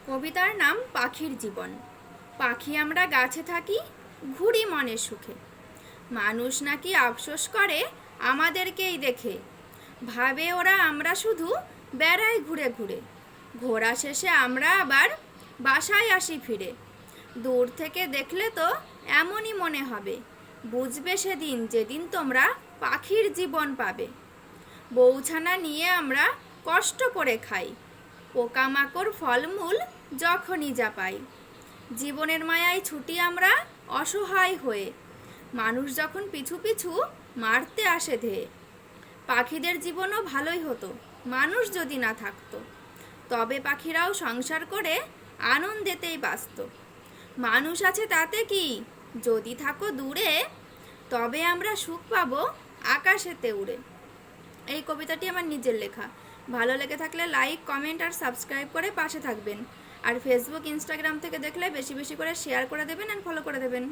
কবিতার নাম পাখির জীবন। পাখি আমরা গাছে থাকি, ঘুরি মনের সুখে। মানুষ নাকি আফসোস করে আমাদেরকেই দেখে, ভাবে ওরা আমরা শুধু বেড়াই ঘুরে ঘুরে। ঘোরা শেষে আমরা আবার বাসায় আসি ফিরে। দূর থেকে দেখলে তো এমনই মনে হবে, বুঝবে সেদিন যেদিন তোমরা পাখির জীবন পাবে। বউছানা নিয়ে আমরা কষ্ট করে খাই, পোকামাকড় ফলমূল যখনই যা পাই। জীবনের মায়ায় ছুটি আমরা অসহায় হয়ে, মানুষ যখন পিছু পিছু মারতে আসে ধেয়ে। পাখিদের জীবনও ভালোই হতো মানুষ যদি না থাকতো, তবে পাখিরাও সংসার করে আনন্দেতেই বাঁচত। মানুষ আছে তাতে কি, যদি থাকো দূরে, তবে আমরা সুখ পাবো আকাশেতে উড়ে। এই কবিতাটি আমার নিজের লেখা। ভালো লেগে থাকলে লাইক, কমেন্ট আর সাবস্ক্রাইব করে পাশে থাকবেন। আর ফেসবুক, ইনস্টাগ্রাম থেকে দেখলে বেশি বেশি করে শেয়ার করে দেবেন আর ফলো করে দেবেন।